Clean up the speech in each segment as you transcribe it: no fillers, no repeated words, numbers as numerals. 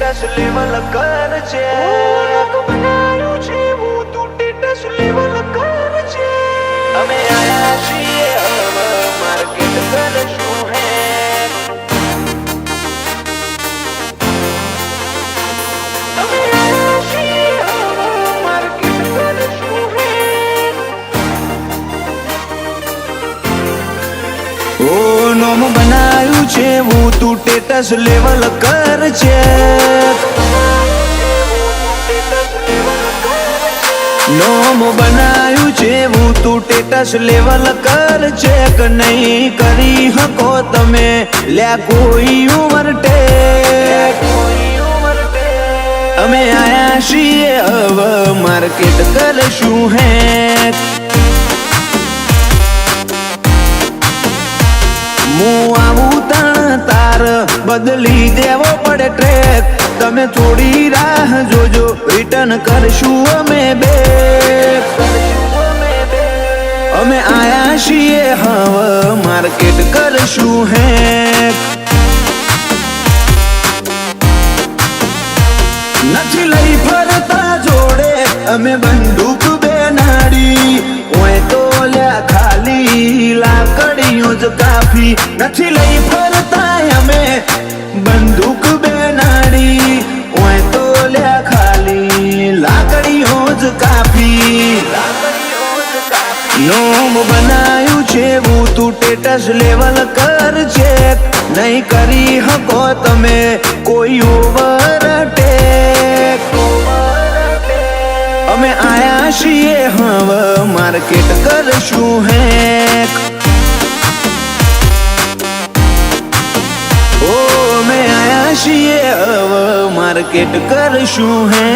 ટેટસ level કર છે બનાયું છે હું તું ટેટસ લેવલ કર છે અમે આયા છીએ હવે માર્કેટ કરશું હે અમે આયા છીએ હવે માર્કેટ કરશું હે ઓ નોમ બનાયું છે હું તું ટેટસ લેવલ કર છે નોમ બનાયું છે હું તું ટેટસ લેવલ કર છે કે નહીં કરી હકો તમે લ્યા કોઈ ઓવરટેક અમે આયા છીએ હવે માર્કેટ કરશું હે હું આવું તાર બદલી દેવો પડે ટ્રેક તમે થોડી રાહ જોજો રિટર્ન કરશું અમે બેક અમે આયા છીએ હવે માર્કેટ કરશું હે નથી લઈ ફરતા જોડે અમે બંદૂક બેનાડી ઓય તો લ્યા ખાલી લાકડીઓ જ કાફી નથી લઈ ફરતા અમે બંદૂક બેનાડી ઓય તો લ્યા ખાલી લાકડીઓ જ કાફી નોમ બનાયું છે હું તું ટેટસ લેવલ કર છે નહીં કરી હકો તમે કોઈ ઓવરટેક અમે આયા છીએ હવે માર્કેટ કરશું હે ઓ અમે આયા છીએ હવે માર્કેટ કરશું હે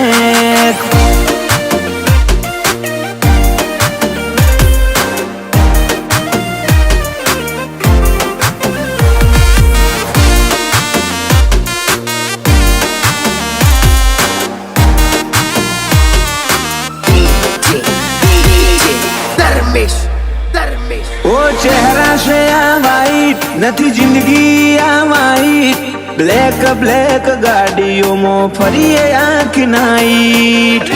ઓ ચહેરા છે આ વાઈટ નથી જિંદગી આ વાઈટ બ્લેક બ્લેક ગાડીઓમાં ફરીએ આખી નાઈટ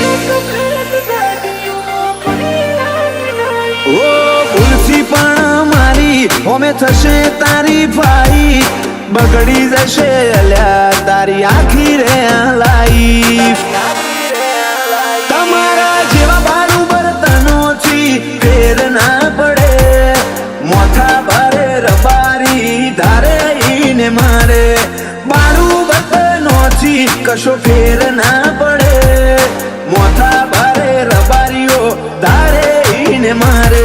ઓ ભૂલથી પણ મારી હોમે થશે તારી ફાઈટ બગડી જશે અલ્યા તારી આખી રે લાઈફ તમારા જેવા બારું બર્તનોથી ફેર ના પડે મોથા ભારે રબારી ધારે ઈને મારે બારું બર્તનોથી કશો ફેર ના પડે મોથા ભારે રબારીઓ ધારે ઈને મારે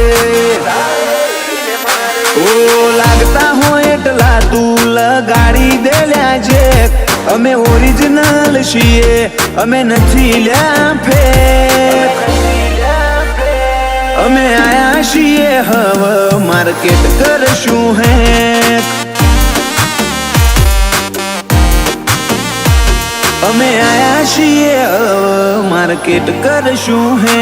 ઓ લાગતા હોય એટલા તું લગાડી દેલ્યા છે અમે ઓરિજિનલ છીએ અમે નથી લ્યા ફેક અમે આયા છીએ હવે માર્કેટ કરશું હે અમે આયા છીએ હવે માર્કેટ કરશું હે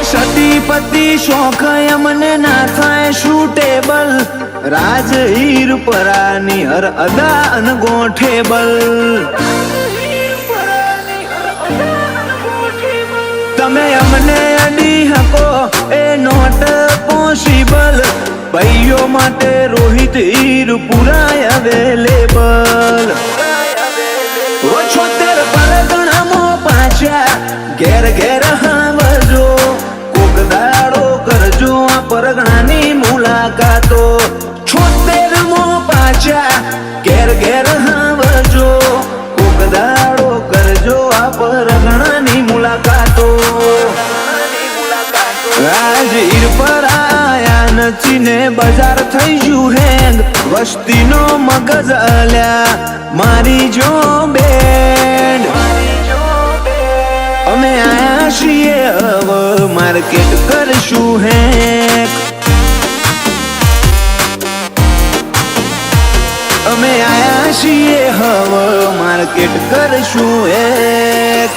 સતીપતિ શોખ અમને ના થાય શૂટેબલ રાજ હીર પરાની હર અદા અનગોઠેબલ તમે અમને અડી હકો એ નોટ પોસિબલ ભાઈઓ માટે રોહિત હીર પુરાય અવેલેબલ 76 પરગણામાં પાછા ઘેર ઘેર હાવજો દાડો કરજો આ પરગણાની મુલાકાતો 76 પાછા ઘેર ઘેર હાવજો કોક દાડો કરજો આ પરગણાની મુલાકાતો આજ હીર પર આયા નથી ને બજાર થઈ ગયું હેંગ વસ્તીનો મગજ અલ્યા મારી જો બેન્ડ અમે આયા છીએ હવે માર્કેટ કરશું હે અમે આયા છીએ હવે માર્કેટ કરશું એક